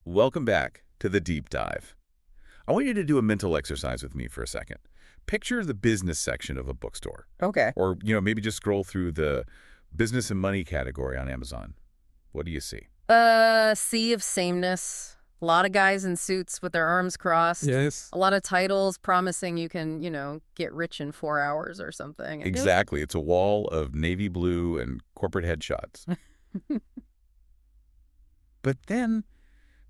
Welcome back to the deep dive. I want you to do a mental exercise with me for a second. Picture the business section of a bookstore. Okay. Or, maybe just scroll through the business and money category on Amazon. What do you see? Sea of sameness. A lot of guys in suits with their arms crossed. Yes. A lot of titles promising you can, get rich in 4 hours or something. Exactly. It's a wall of navy blue and corporate headshots. But then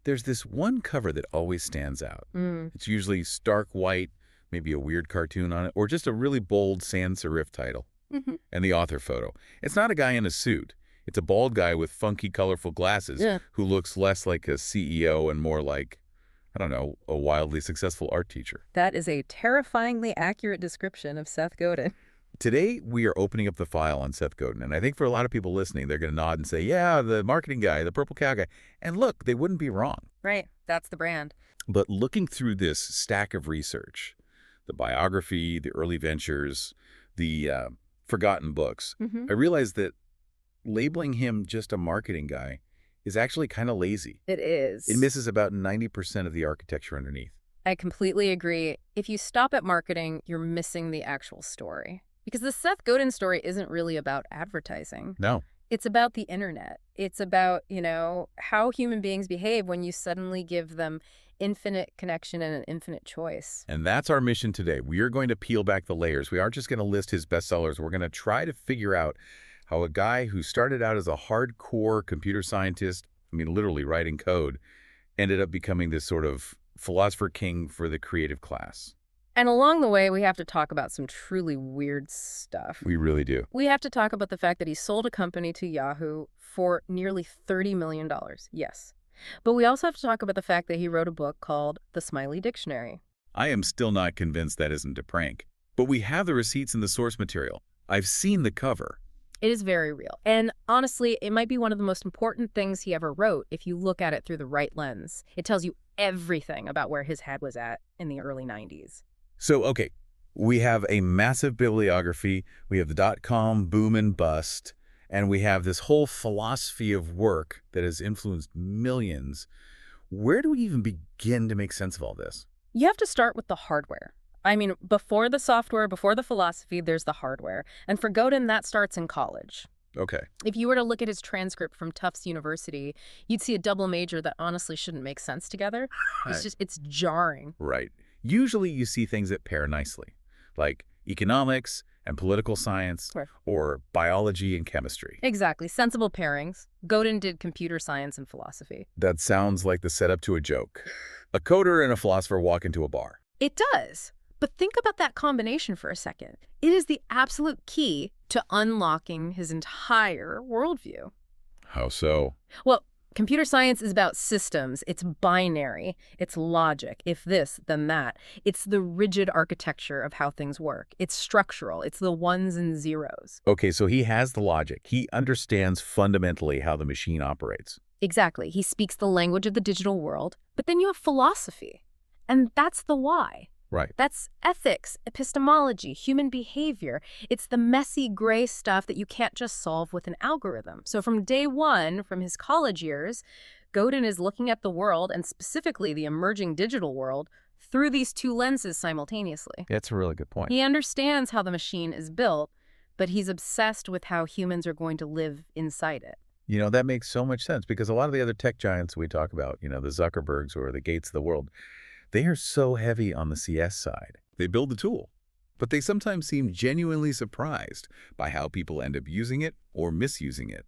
there's this one cover that always stands out. It's usually stark white, maybe a weird cartoon on it, or just a really bold sans serif title. And the author photo. It's not a guy in a suit. It's a bald guy with funky, colorful glasses who looks less like a CEO and more like, I don't know, a wildly successful art teacher. That is a terrifyingly accurate description of Seth Godin. Today, we are opening up the file on Seth Godin, and I think for a lot of people listening, they're going to nod and say, yeah, the marketing guy, the purple cow guy. And look, they wouldn't be wrong. Right. That's the brand. But looking through this stack of research, the biography, the early ventures, the forgotten books, I realized that labeling him just a marketing guy is actually kind of lazy. It is. It misses about 90% of the architecture underneath. I completely agree. If you stop at marketing, you're missing the actual story. Because the Seth Godin story isn't really about advertising. No. It's about the internet. It's about, how human beings behave when you suddenly give them infinite connection and an infinite choice. And that's our mission today. We are going to peel back the layers. We aren't just going to list his bestsellers. We're going to try to figure out how a guy who started out as a hardcore computer scientist, literally writing code, ended up becoming this sort of philosopher king for the creative class. And along the way, we have to talk about some truly weird stuff. We really do. We have to talk about the fact that he sold a company to Yahoo for nearly $30 million. Yes. But we also have to talk about the fact that he wrote a book called The Smiley Dictionary. I am still not convinced that isn't a prank. But we have the receipts and the source material. I've seen the cover. It is very real. And honestly, it might be one of the most important things he ever wrote if you look at it through the right lens. It tells you everything about where his head was at in the early 90s. So, okay, we have a massive bibliography, we have the dot-com boom and bust, and we have this whole philosophy of work that has influenced millions. Where do we even begin to make sense of all this? You have to start with the hardware. Before the software, before the philosophy, there's the hardware. And for Godin, that starts in college. Okay. If you were to look at his transcript from Tufts University, you'd see a double major that honestly shouldn't make sense together. It's jarring. Right. Usually you see things that pair nicely, like economics and political science, or biology and chemistry. Exactly. Sensible pairings. Godin did computer science and philosophy. That sounds like the setup to a joke. A coder and a philosopher walk into a bar. It does. But think about that combination for a second. It is the absolute key to unlocking his entire worldview. How so? Well, computer science is about systems. It's binary. It's logic. If this, then that. It's the rigid architecture of how things work. It's structural. It's the ones and zeros. Okay, so he has the logic. He understands fundamentally how the machine operates. Exactly. He speaks the language of the digital world. But then you have philosophy. And that's the why. Right. That's ethics, epistemology, human behavior. It's the messy gray stuff that you can't just solve with an algorithm. So from day one, from his college years, Godin is looking at the world, and specifically the emerging digital world, through these two lenses simultaneously. That's a really good point. He understands how the machine is built, but he's obsessed with how humans are going to live inside it. That makes so much sense because a lot of the other tech giants we talk about, the Zuckerbergs or the Gates of the world, they are so heavy on the CS side. They build the tool, but they sometimes seem genuinely surprised by how people end up using it or misusing it.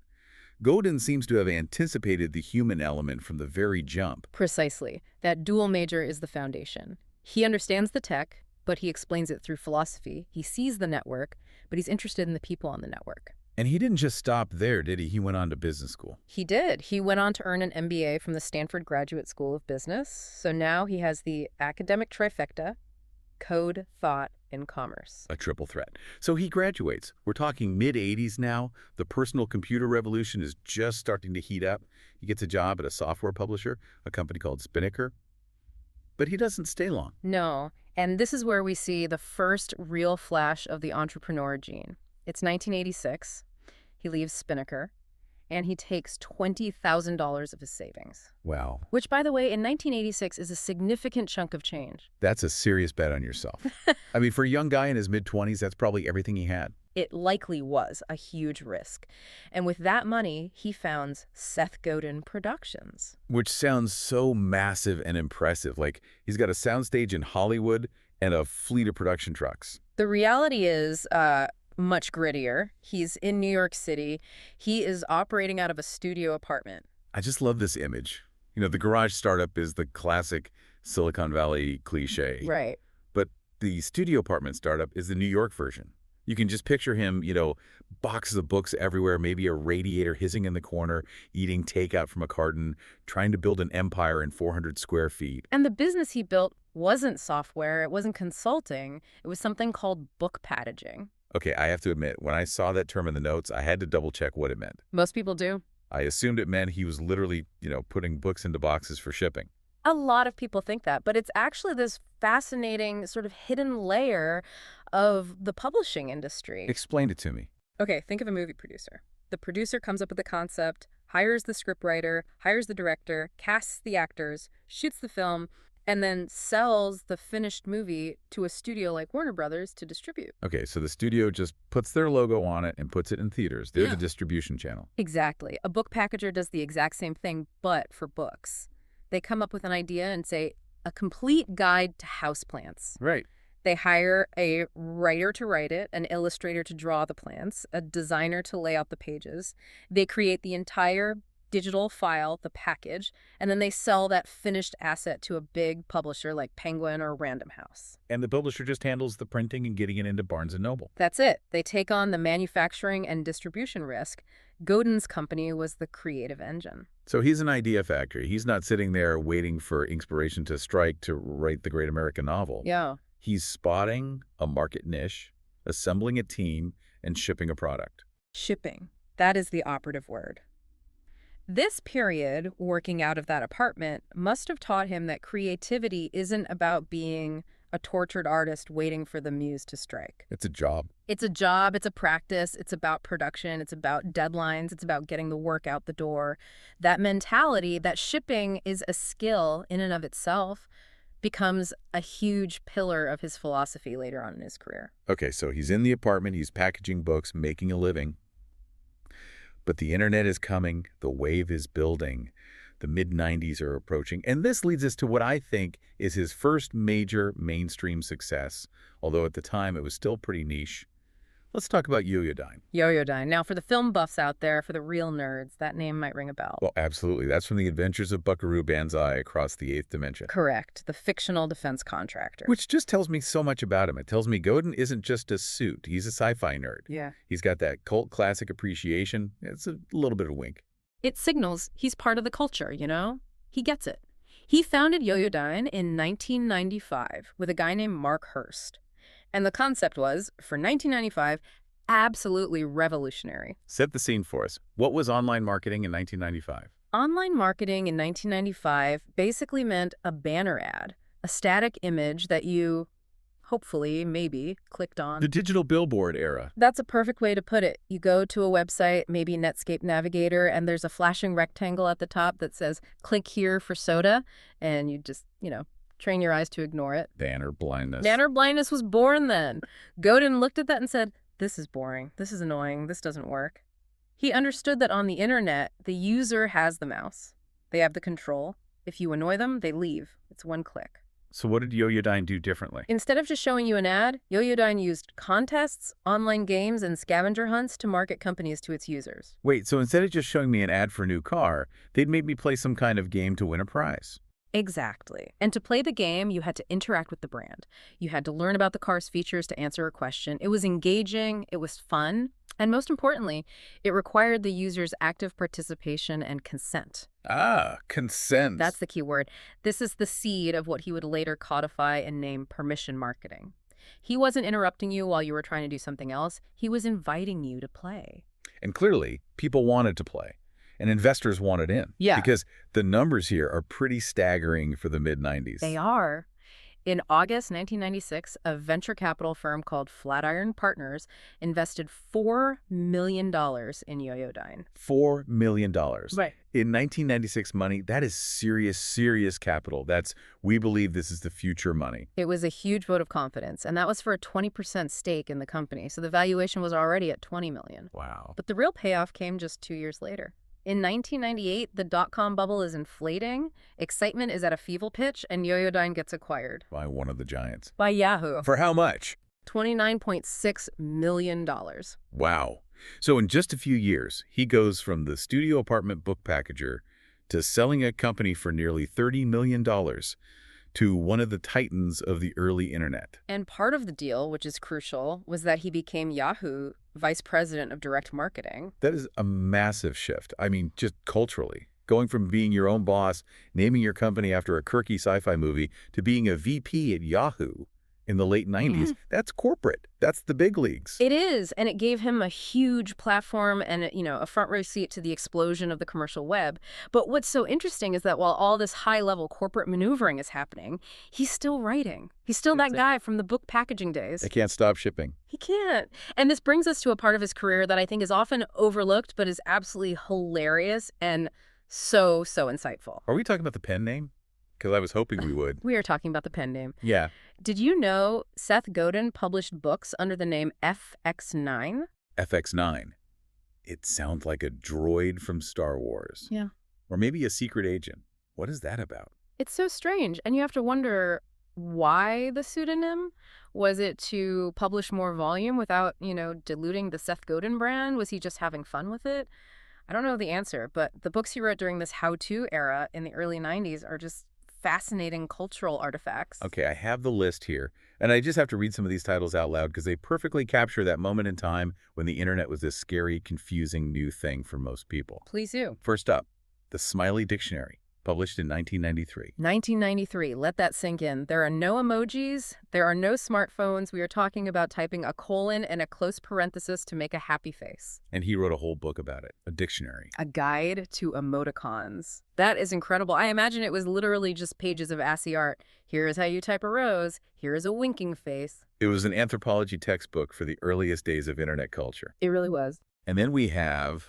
Godin seems to have anticipated the human element from the very jump. Precisely. That dual major is the foundation. He understands the tech, but he explains it through philosophy. He sees the network, but he's interested in the people on the network. And he didn't just stop there, did he? He went on to business school. He did. He went on to earn an MBA from the Stanford Graduate School of Business. So now he has the academic trifecta: code, thought, and commerce. A triple threat. So he graduates. We're talking mid-'80s now. The personal computer revolution is just starting to heat up. He gets a job at a software publisher, a company called Spinnaker. But he doesn't stay long. No. And this is where we see the first real flash of the entrepreneur gene. It's 1986. He leaves Spinnaker, and he takes $20,000 of his savings. Wow. Which, by the way, in 1986 is a significant chunk of change. That's a serious bet on yourself. I mean, for a young guy in his mid-20s, that's probably everything he had. It likely was a huge risk. And with that money, he founds Seth Godin Productions. Which sounds so massive and impressive. Like, he's got a soundstage in Hollywood and a fleet of production trucks. The reality is much grittier. He's in New York City. He is operating out of a studio apartment. I just love this image. You know, the garage startup is the classic Silicon Valley cliche. Right. But the studio apartment startup is the New York version. You can just picture him, you know, boxes of books everywhere, maybe a radiator hissing in the corner, eating takeout from a carton, trying to build an empire in 400 square feet. And the business he built wasn't software. It wasn't consulting. It was something called book packaging. Okay, I have to admit, when I saw that term in the notes, I had to double-check what it meant. Most people do. I assumed it meant he was literally, you know, putting books into boxes for shipping. A lot of people think that, but it's actually this fascinating sort of hidden layer of the publishing industry. Explain it to me. Okay, think of a movie producer. The producer comes up with the concept, hires the scriptwriter, hires the director, casts the actors, shoots the film, and then sells the finished movie to a studio like Warner Brothers to distribute. Okay, so the studio just puts their logo on it and puts it in theaters. They're the distribution channel. Exactly. A book packager does the exact same thing, but for books. They come up with an idea and say, a complete guide to houseplants. Right. They hire a writer to write it, an illustrator to draw the plants, a designer to lay out the pages. They create the entire digital file, the package, and then they sell that finished asset to a big publisher like Penguin or Random House. And the publisher just handles the printing and getting it into Barnes & Noble. That's it. They take on the manufacturing and distribution risk. Godin's company was the creative engine. So he's an idea factory. He's not sitting there waiting for inspiration to strike to write the great American novel. Yeah. He's spotting a market niche, assembling a team, and shipping a product. Shipping. That is the operative word. This period, working out of that apartment, must have taught him that creativity isn't about being a tortured artist waiting for the muse to strike. It's a job. It's a job, it's a practice, it's about production, it's about deadlines, it's about getting the work out the door. That mentality, that shipping is a skill in and of itself, becomes a huge pillar of his philosophy later on in his career. Okay, so he's in the apartment, he's packaging books, making a living. But the internet is coming, the wave is building, the mid-90s are approaching, and this leads us to what I think is his first major mainstream success, although at the time it was still pretty niche. Let's talk about Yoyodyne. Yoyodyne. Now, for the film buffs out there, for the real nerds, that name might ring a bell. Well, absolutely. That's from the Adventures of Buckaroo Banzai across the eighth dimension. Correct. The fictional defense contractor. Which just tells me so much about him. It tells me Godin isn't just a suit. He's a sci-fi nerd. Yeah. He's got that cult classic appreciation. It's a little bit of a wink. It signals he's part of the culture, you know? He gets it. He founded Yoyodyne in 1995 with a guy named Mark Hurst. And the concept was, for 1995, absolutely revolutionary. Set the scene for us. What was online marketing in 1995? Online marketing in 1995 basically meant a banner ad, a static image that you, hopefully, maybe, clicked on. The digital billboard era. That's a perfect way to put it. You go to a website, maybe Netscape Navigator, and there's a flashing rectangle at the top that says, click here for soda, and you just, train your eyes to ignore it. Banner blindness. Banner blindness was born then. Godin looked at that and said, this is boring. This is annoying. This doesn't work. He understood that on the internet, the user has the mouse. They have the control. If you annoy them, they leave. It's one click. So what did Yoyodyne do differently? Instead of just showing you an ad, Yoyodyne used contests, online games, and scavenger hunts to market companies to its users. Wait, so instead of just showing me an ad for a new car, they'd make me play some kind of game to win a prize. Exactly. And to play the game, you had to interact with the brand. You had to learn about the car's features to answer a question. It was engaging, it was fun, and most importantly, it required the user's active participation and consent. Ah, consent. That's the key word. This is the seed of what he would later codify and name permission marketing. He wasn't interrupting you while you were trying to do something else. He was inviting you to play. And clearly, people wanted to play. And investors wanted in. Yeah. Because the numbers here are pretty staggering for the mid-90s. They are. In August 1996, a venture capital firm called Flatiron Partners invested $4 million in Yoyodyne. $4 million. Right. In 1996 money, that is serious, serious capital. We believe this is the future money. It was a huge vote of confidence, and that was for a 20% stake in the company, so the valuation was already at $20 million. Wow. But the real payoff came just 2 years later. In 1998, the dot-com bubble is inflating, excitement is at a fever pitch, and Yoyodyne gets acquired. By one of the giants. By Yahoo. For how much? $29.6 million. Wow. So in just a few years, he goes from the studio apartment book packager to selling a company for nearly $30 million to one of the titans of the early internet. And part of the deal, which is crucial, was that he became Yahoo vice president of direct marketing. That is a massive shift. I mean, just culturally. Going from being your own boss, naming your company after a quirky sci-fi movie, to being a VP at Yahoo in the late 90s, that's corporate. That's the big leagues. It is, and it gave him a huge platform and, a front row seat to the explosion of the commercial web. But what's so interesting is that while all this high-level corporate maneuvering is happening, he's still writing. He's still that guy from the book packaging days. They can't stop shipping. He can't. And this brings us to a part of his career that I think is often overlooked, but is absolutely hilarious and so insightful. Are we talking about the pen name? Because I was hoping we would. We are talking about the pen name. Yeah. Did you know Seth Godin published books under the name FX9? FX9. It sounds like a droid from Star Wars. Yeah. Or maybe a secret agent. What is that about? It's so strange. And you have to wonder why the pseudonym? Was it to publish more volume without, diluting the Seth Godin brand? Was he just having fun with it? I don't know the answer, but the books he wrote during this how-to era in the early 90s are just fascinating cultural artifacts. Okay, I have the list here, and I just have to read some of these titles out loud because they perfectly capture that moment in time when the internet was this scary, confusing new thing for most people. Please do. First up, The Smiley Dictionary, published in 1993. 1993. Let that sink in. There are no emojis. There are no smartphones. We are talking about typing a colon and a close parenthesis to make a happy face. And he wrote a whole book about it, a dictionary. A guide to emoticons. That is incredible. I imagine it was literally just pages of assy art. Here is how you type a rose. Here is a winking face. It was an anthropology textbook for the earliest days of internet culture. It really was. And then we have,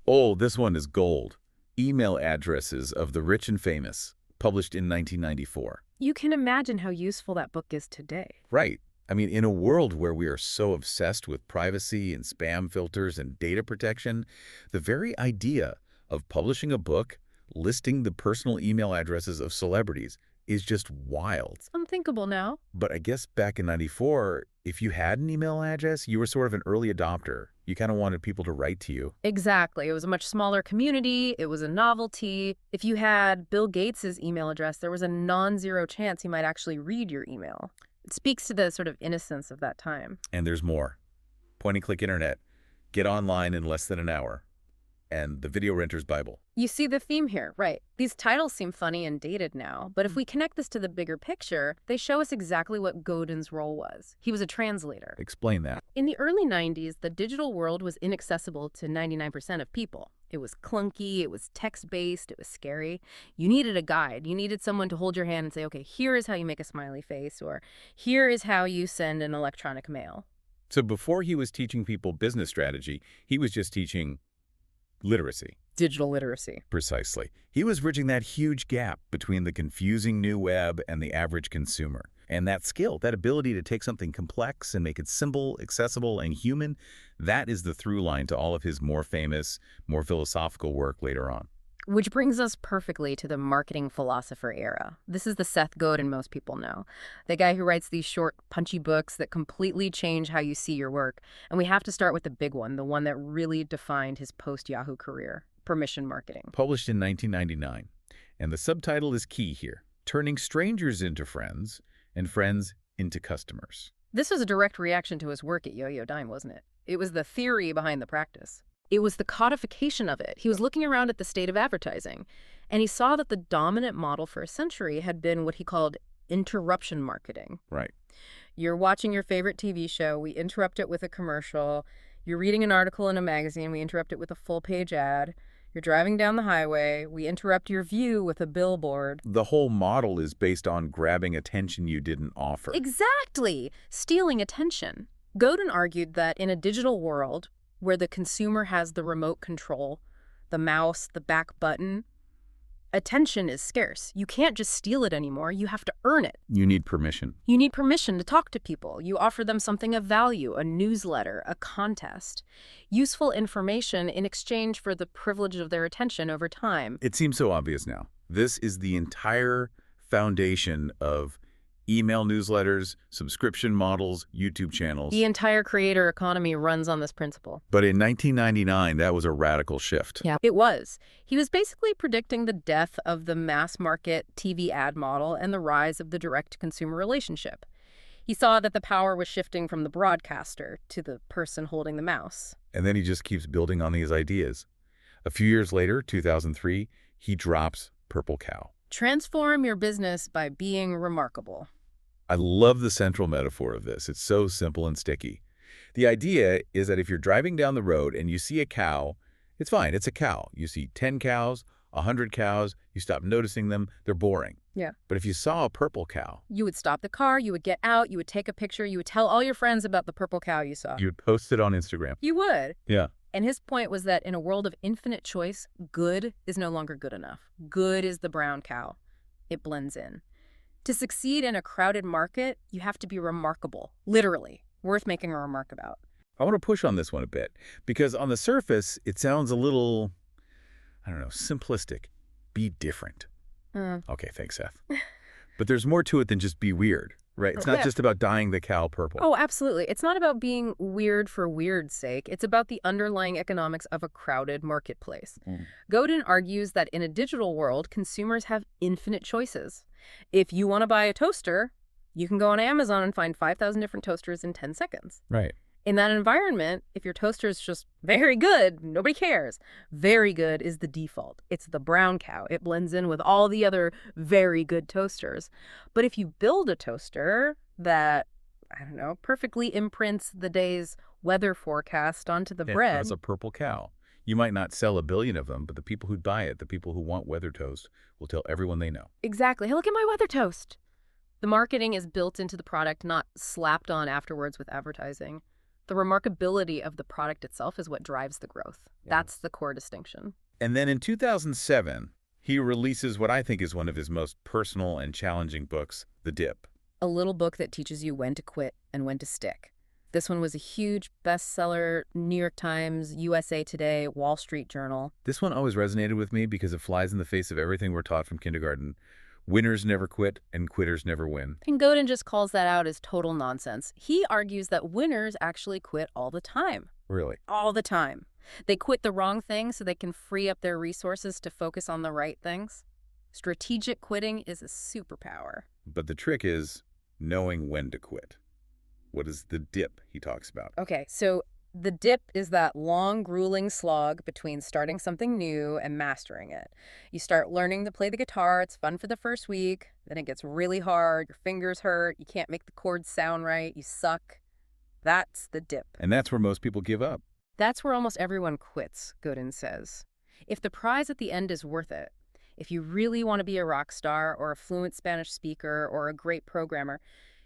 this one is gold. Email Addresses of the Rich and Famous, published in 1994. You can imagine how useful that book is today. Right. I mean, in a world where we are so obsessed with privacy and spam filters and data protection, the very idea of publishing a book listing the personal email addresses of celebrities is just wild. It's unthinkable now. But I guess back in 94, if you had an email address, you were sort of an early adopter. You kind of wanted people to write to you. Exactly. It was a much smaller community. It was a novelty. If you had Bill Gates's email address, there was a non-zero chance he might actually read your email. It speaks to the sort of innocence of that time. And there's more. Point-and-click internet. Get online in less than an hour. And the Video Renter's Bible. You see the theme here, right? These titles seem funny and dated now, but if we connect this to the bigger picture, they show us exactly what Godin's role was. He was a translator. Explain that. In the early 90s, the digital world was inaccessible to 99% of people. It was clunky, it was text-based, it was scary. You needed a guide. You needed someone to hold your hand and say, okay, here is how you make a smiley face, or here is how you send an electronic mail. So before he was teaching people business strategy, he was just teaching literacy. Digital literacy. Precisely. He was bridging that huge gap between the confusing new web and the average consumer. And that skill, that ability to take something complex and make it simple, accessible, and human, that is the through line to all of his more famous, more philosophical work later on. Which brings us perfectly to the marketing philosopher era. This is the Seth Godin most people know. The guy who writes these short, punchy books that completely change how you see your work. And we have to start with the big one, the one that really defined his post-Yahoo career, permission marketing. Published in 1999. And the subtitle is key here, Turning Strangers into Friends and Friends into Customers. This was a direct reaction to his work at Yoyodyne, wasn't it? It was the theory behind the practice. It was the codification of it. He was looking around at the state of advertising, and he saw that the dominant model for a century had been what he called interruption marketing. Right. You're watching your favorite TV show, we interrupt it with a commercial. You're reading an article in a magazine, we interrupt it with a full-page ad. You're driving down the highway. We interrupt your view with a billboard. The whole model is based on grabbing attention you didn't offer. Exactly! Stealing attention. Godin argued that in a digital world where the consumer has the remote control, the mouse, the back button, attention is scarce. You can't just steal it anymore. You have to earn it. You need permission. You need permission to talk to people. You offer them something of value, a newsletter, a contest, useful information in exchange for the privilege of their attention over time. It seems so obvious now. This is the entire foundation of email newsletters, subscription models, YouTube channels. The entire creator economy runs on this principle. But in 1999, that was a radical shift. Yeah, it was. He was basically predicting the death of the mass market TV ad model and the rise of the direct-to-consumer relationship. He saw that the power was shifting from the broadcaster to the person holding the mouse. And then he just keeps building on these ideas. A few years later, 2003, he drops Purple Cow. Transform your business by being remarkable. I love the central metaphor of this. It's so simple and sticky. The idea is that if you're driving down the road and you see a cow, it's fine, it's a cow. You see 10 cows, 100 cows, you stop noticing them, they're boring. Yeah. But if you saw a purple cow, you would stop the car, you would get out, you would take a picture, you would tell all your friends about the purple cow you saw. you would post it on Instagram. You would. Yeah. And his point was that in a world of infinite choice, good is no longer good enough. Good is the brown cow. It blends in. To succeed in a crowded market, you have to be remarkable, literally, worth making a remark about. I want to push on this one a bit, because on the surface, it sounds a little, I don't know, simplistic. Be different. Okay, thanks, Seth. But there's more to it than just be weird, right? It's not just about dyeing the cow purple. Oh, absolutely. It's not about being weird for weird's sake. It's about the underlying economics of a crowded marketplace. Godin argues that in a digital world, consumers have infinite choices. If you want to buy a toaster, you can go on Amazon and find 5,000 different toasters in 10 seconds. Right. In that environment, if your toaster is just very good, nobody cares. Very good is the default. It's the brown cow. It blends in with all the other very good toasters. But if you build a toaster that, I don't know, perfectly imprints the day's weather forecast onto the bread. As a purple cow. You might not sell 1 billion of them, but the people who buy it, the people who want weather toast, will tell everyone they know. Exactly. Hey, look at my weather toast. The marketing is built into the product, not slapped on afterwards with advertising. The remarkability of the product itself is what drives the growth. Yeah. That's the core distinction. And then in 2007, he releases what I think is one of his most personal and challenging books, The Dip. A little book that teaches you when to quit and when to stick. This one was a huge bestseller, New York Times, USA Today, Wall Street Journal. This one always resonated with me because it flies in the face of everything we're taught from kindergarten. Winners never quit and quitters never win. And Godin just calls that out as total nonsense. He argues that winners actually quit all the time. Really? All the time. They quit the wrong thing so they can free up their resources to focus on the right things. Strategic quitting is a superpower. But the trick is knowing when to quit. What is the dip he talks about? Okay, so the dip is that long, grueling slog between starting something new and mastering it. You start learning to play the guitar. It's fun for the first week. Then it gets really hard. Your fingers hurt. You can't make the chords sound right. You suck. That's the dip. And that's where most people give up. That's where almost everyone quits, Godin says. If the prize at the end is worth it, if you really want to be a rock star or a fluent Spanish speaker or a great programmer,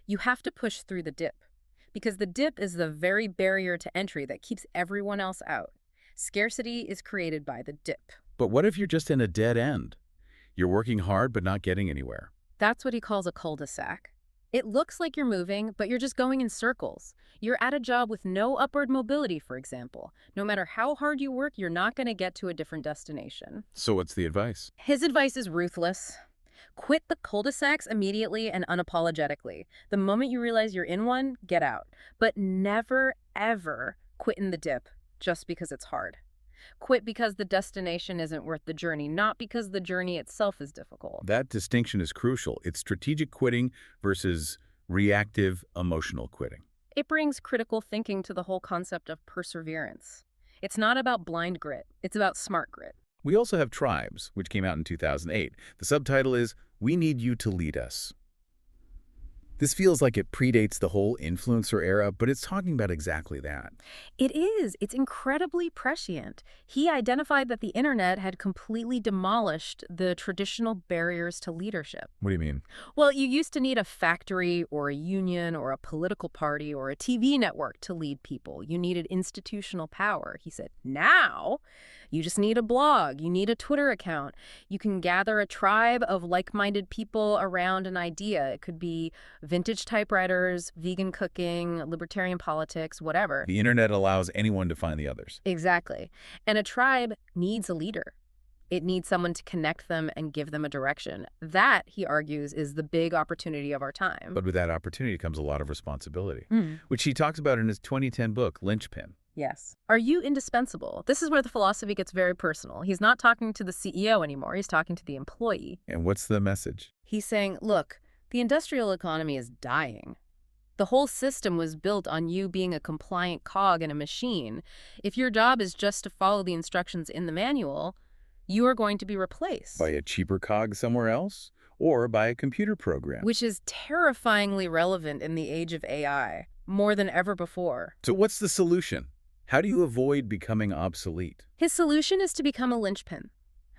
you have to push through the dip. Because the dip is the very barrier to entry that keeps everyone else out. Scarcity is created by the dip. But what if you're just in a dead end? You're working hard but not getting anywhere. That's what he calls a cul-de-sac. It looks like you're moving, but you're just going in circles. You're at a job with no upward mobility, for example. No matter how hard you work, you're not going to get to a different destination. So what's the advice? His advice is ruthless. Quit the cul-de-sacs immediately and unapologetically. The moment you realize you're in one, get out. But never, ever quit in the dip just because it's hard. Quit because the destination isn't worth the journey, not because the journey itself is difficult. That distinction is crucial. It's strategic quitting versus reactive emotional quitting. It brings critical thinking to the whole concept of perseverance. It's not about blind grit. It's about smart grit. We also have Tribes, which came out in 2008. The subtitle is, We Need You to Lead Us. This feels like it predates the whole influencer era, but it's talking about exactly that. It is. It's incredibly prescient. He identified that the internet had completely demolished the traditional barriers to leadership. What do you mean? Well, you used to need a factory or a union or a political party or a TV network to lead people. You needed institutional power. He said, now you just need a blog. You need a Twitter account. You can gather a tribe of like-minded people around an idea. It could be vintage typewriters, vegan cooking, libertarian politics, whatever. The internet allows anyone to find the others. Exactly. And a tribe needs a leader. It needs someone to connect them and give them a direction. That, he argues, is the big opportunity of our time. But with that opportunity comes a lot of responsibility, which he talks about in his 2010 book, Linchpin. Yes. Are you indispensable? This is where the philosophy gets very personal. He's not talking to the CEO anymore. He's talking to the employee. And what's the message? He's saying, look, the industrial economy is dying. The whole system was built on you being a compliant cog in a machine. If your job is just to follow the instructions in the manual, you are going to be replaced. By a cheaper cog somewhere else? Or by a computer program? Which is terrifyingly relevant in the age of AI, more than ever before. So what's the solution? How do you avoid becoming obsolete? His solution is to become a linchpin.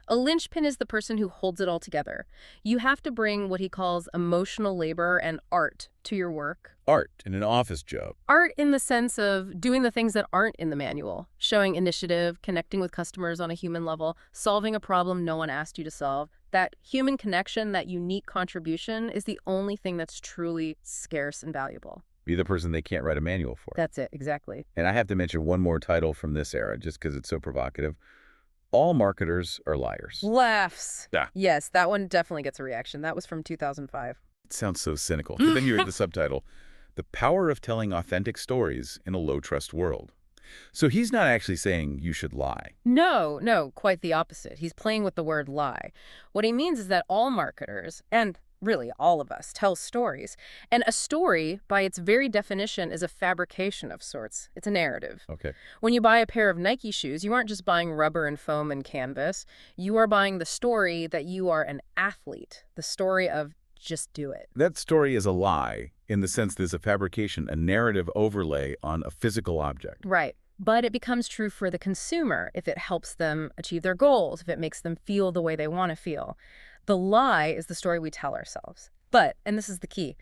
A linchpin is the person who holds it all together. You have to bring what he calls emotional labor and art to your work. Art in an office job. Art in the sense of doing the things that aren't in the manual, showing initiative, connecting with customers on a human level, solving a problem no one asked you to solve. That human connection, that unique contribution is the only thing that's truly scarce and valuable. Be the person they can't write a manual for. That's it, exactly. And I have to mention one more title from this era, just because it's so provocative. All marketers are liars. Laughs. Yeah. Yes, that one definitely gets a reaction. That was from 2005. It sounds so cynical. But then you read the subtitle, The Power of Telling Authentic Stories in a Low-Trust World. So he's not actually saying you should lie. No, quite the opposite. He's playing with the word lie. What he means is that all marketers, and really all of us, tell stories. And a story, by its very definition, is a fabrication of sorts. It's a narrative. Okay. When you buy a pair of Nike shoes, you aren't just buying rubber and foam and canvas. You are buying the story that you are an athlete, the story of just do it. That story is a lie in the sense there's a fabrication, a narrative overlay on a physical object. Right. But it becomes true for the consumer if it helps them achieve their goals, if it makes them feel the way they want to feel. The lie is the story we tell ourselves. But, and this is the key,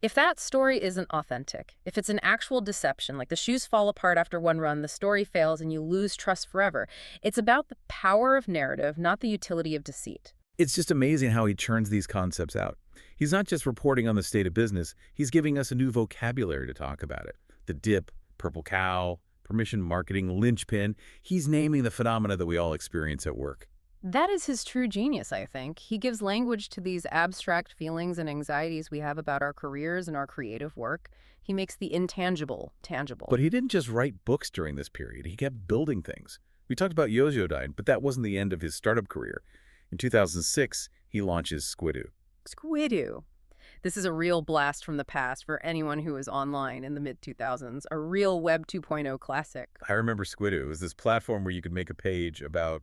if that story isn't authentic, if it's an actual deception, like the shoes fall apart after one run, the story fails, and you lose trust forever, it's about the power of narrative, not the utility of deceit. It's just amazing how he churns these concepts out. He's not just reporting on the state of business, he's giving us a new vocabulary to talk about it. The dip, purple cow, permission marketing, linchpin. He's naming the phenomena that we all experience at work. That is his true genius, I think. He gives language to these abstract feelings and anxieties we have about our careers and our creative work. He makes the intangible tangible. But he didn't just write books during this period. He kept building things. We talked about Yoyodyne, but that wasn't the end of his startup career. In 2006, he launches Squidoo. Squidoo. This is a real blast from the past for anyone who was online in the mid-2000s, a real Web 2.0 classic. I remember Squidoo. It was this platform where you could make a page about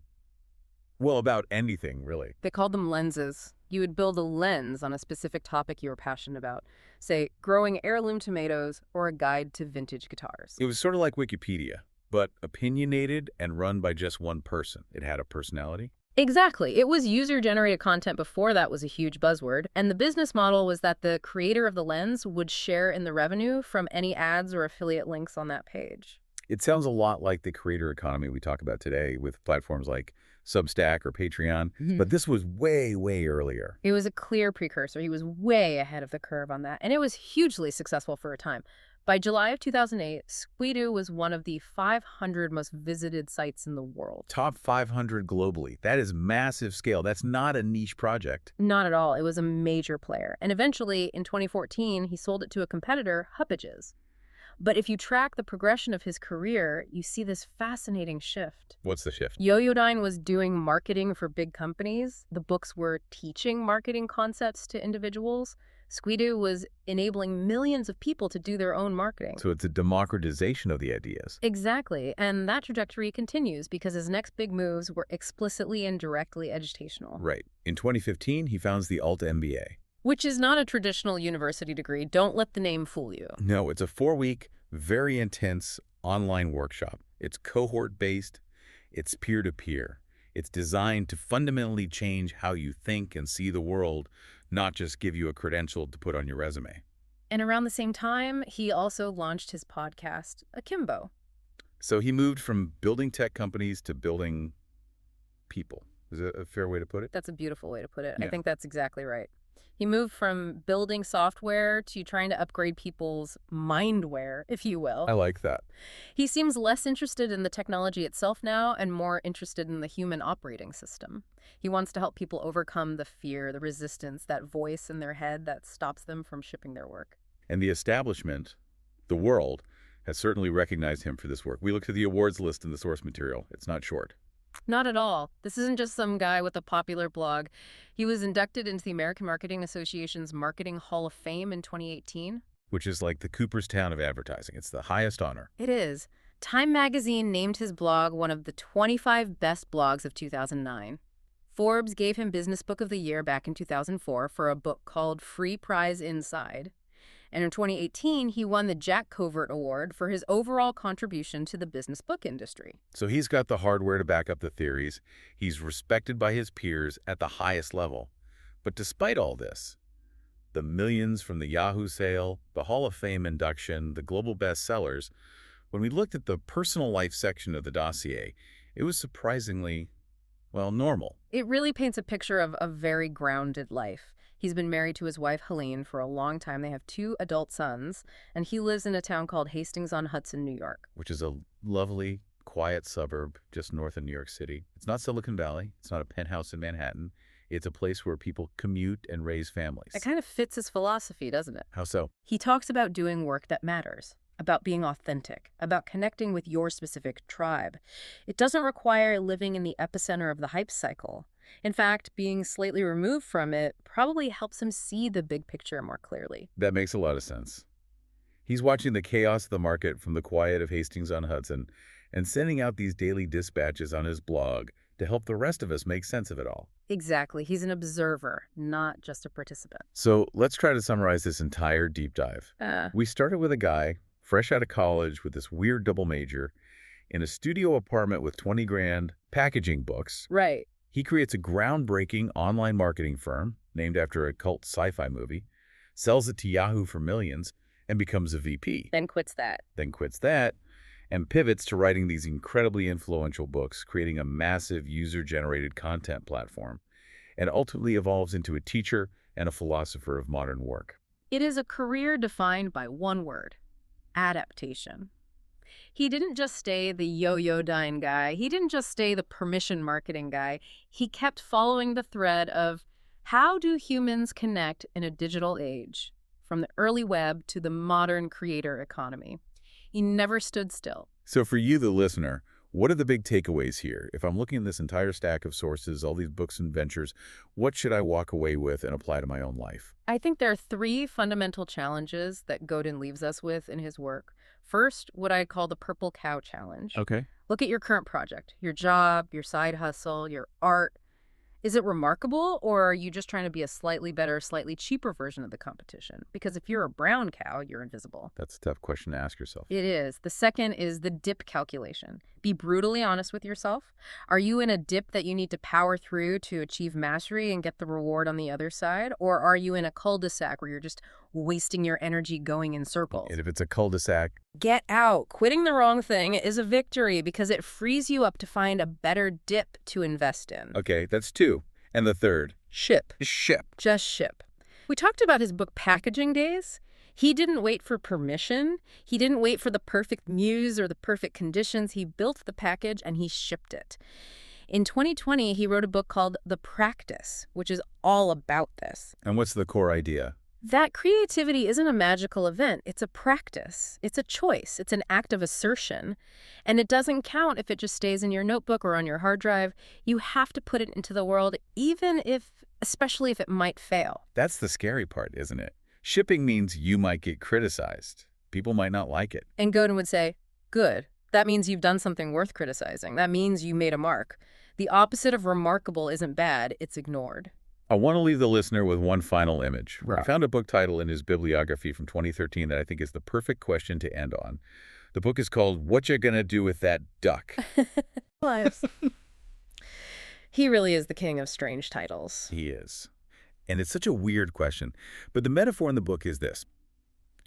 anything, really. They called them lenses. You would build a lens on a specific topic you were passionate about, say, growing heirloom tomatoes or a guide to vintage guitars. It was sort of like Wikipedia, but opinionated and run by just one person. It had a personality. Exactly. It was user-generated content before that was a huge buzzword, and the business model was that the creator of the lens would share in the revenue from any ads or affiliate links on that page. It sounds a lot like the creator economy we talk about today with platforms like Substack or Patreon, but this was way, way earlier. It was a clear precursor. He was way ahead of the curve on that, and it was hugely successful for a time. By July of 2008, Squidoo was one of the 500 most visited sites in the world. Top 500 globally. That is massive scale. That's not a niche project. Not at all. It was a major player. And eventually, in 2014, he sold it to a competitor, Huppages. But if you track the progression of his career, you see this fascinating shift. What's the shift? Yoyodyne was doing marketing for big companies. The books were teaching marketing concepts to individuals. Squidoo was enabling millions of people to do their own marketing. So it's a democratization of the ideas. Exactly. And that trajectory continues because his next big moves were explicitly and directly educational. Right. In 2015, he founds the altMBA, Which is not a traditional university degree. Don't let the name fool you. No, it's a 4-week, very intense online workshop. It's cohort-based. It's peer-to-peer. It's designed to fundamentally change how you think and see the world, not just give you a credential to put on your resume. And around the same time, he also launched his podcast, Akimbo. So he moved from building tech companies to building people. Is that a fair way to put it? That's a beautiful way to put it. Yeah. I think that's exactly right. He moved from building software to trying to upgrade people's mindware, if you will. I like that. He seems less interested in the technology itself now and more interested in the human operating system. He wants to help people overcome the fear, the resistance, that voice in their head that stops them from shipping their work. And the establishment, the world, has certainly recognized him for this work. We looked at the awards list in the source material. It's not short. Not at all. This isn't just some guy with a popular blog. He was inducted into the American Marketing Association's Marketing Hall of Fame in 2018. Which is like the Cooperstown of advertising. It's the highest honor. It is. Time magazine named his blog one of the 25 best blogs of 2009. Forbes gave him Business Book of the Year back in 2004 for a book called Free Prize Inside. And in 2018, he won the Jack Covert Award for his overall contribution to the business book industry. So he's got the hardware to back up the theories. He's respected by his peers at the highest level. But despite all this, the millions from the Yahoo sale, the Hall of Fame induction, the global bestsellers, when we looked at the personal life section of the dossier, it was surprisingly, well, normal. It really paints a picture of a very grounded life. He's been married to his wife, Helene, for a long time. They have 2 adult sons, and he lives in a town called Hastings-on-Hudson, New York. Which is a lovely, quiet suburb just north of New York City. It's not Silicon Valley. It's not a penthouse in Manhattan. It's a place where people commute and raise families. It kind of fits his philosophy, doesn't it? How so? He talks about doing work that matters, about being authentic, about connecting with your specific tribe. It doesn't require living in the epicenter of the hype cycle. In fact, being slightly removed from it probably helps him see the big picture more clearly. That makes a lot of sense. He's watching the chaos of the market from the quiet of Hastings-on-Hudson and sending out these daily dispatches on his blog to help the rest of us make sense of it all. Exactly. He's an observer, not just a participant. So let's try to summarize this entire deep dive. We started with a guy fresh out of college with this weird double major in a studio apartment with 20 grand, packaging books. Right. He creates a groundbreaking online marketing firm named after a cult sci-fi movie, sells it to Yahoo for millions, and becomes a VP. Then quits that. And pivots to writing these incredibly influential books, creating a massive user-generated content platform, and ultimately evolves into a teacher and a philosopher of modern work. It is a career defined by one word: adaptation. He didn't just stay the Yoyodyne guy. He didn't just stay the permission marketing guy. He kept following the thread of how do humans connect in a digital age, from the early web to the modern creator economy. He never stood still. So for you, the listener, what are the big takeaways here? If I'm looking at this entire stack of sources, all these books and ventures, what should I walk away with and apply to my own life? I think there are 3 fundamental challenges that Godin leaves us with in his work. First, what I call the purple cow challenge. Okay. Look at your current project, your job, your side hustle, your art. Is it remarkable, or are you just trying to be a slightly better, slightly cheaper version of the competition? Because if you're a brown cow, you're invisible. That's a tough question to ask yourself. It is. The second is the dip calculation. Be brutally honest with yourself. Are you in a dip that you need to power through to achieve mastery and get the reward on the other side? Or are you in a cul-de-sac where you're just wasting your energy going in circles? And if it's a cul-de-sac, get out. Quitting the wrong thing is a victory because it frees you up to find a better dip to invest in. Okay, that's 2. And the third? Ship. Ship. Just ship. We talked about his book Packaging Days. He didn't wait for permission. He didn't wait for the perfect muse or the perfect conditions. He built the package and he shipped it. In 2020, he wrote a book called The Practice, which is all about this. And what's the core idea? That creativity isn't a magical event. It's a practice. It's a choice. It's an act of assertion. And it doesn't count if it just stays in your notebook or on your hard drive. You have to put it into the world, especially if it might fail. That's the scary part, isn't it? Shipping means you might get criticized. People might not like it. And Godin would say, good. That means you've done something worth criticizing. That means you made a mark. The opposite of remarkable isn't bad, it's ignored. I want to leave the listener with one final image. Right. I found a book title in his bibliography from 2013 that I think is the perfect question to end on. The book is called What You Gonna Do With That Duck? Lives. He really is the king of strange titles. He is. And it's such a weird question. But the metaphor in the book is this.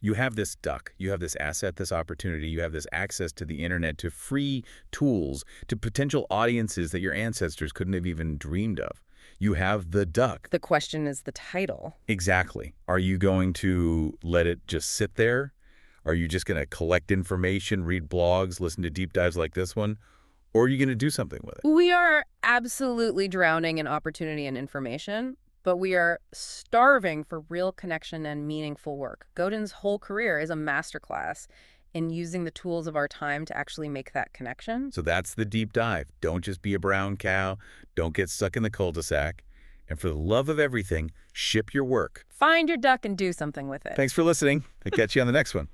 You have this duck, you have this asset, this opportunity, you have this access to the internet, to free tools, to potential audiences that your ancestors couldn't have even dreamed of. You have the duck. The question is the title. Exactly. Are you going to let it just sit there? Are you just going to collect information, read blogs, listen to deep dives like this one? Or are you going to do something with it? We are absolutely drowning in opportunity and information, but we are starving for real connection and meaningful work. Godin's whole career is a masterclass in using the tools of our time to actually make that connection. So that's the deep dive. Don't just be a brown cow. Don't get stuck in the cul-de-sac. And for the love of everything, ship your work. Find your duck and do something with it. Thanks for listening. I'll catch you on the next one.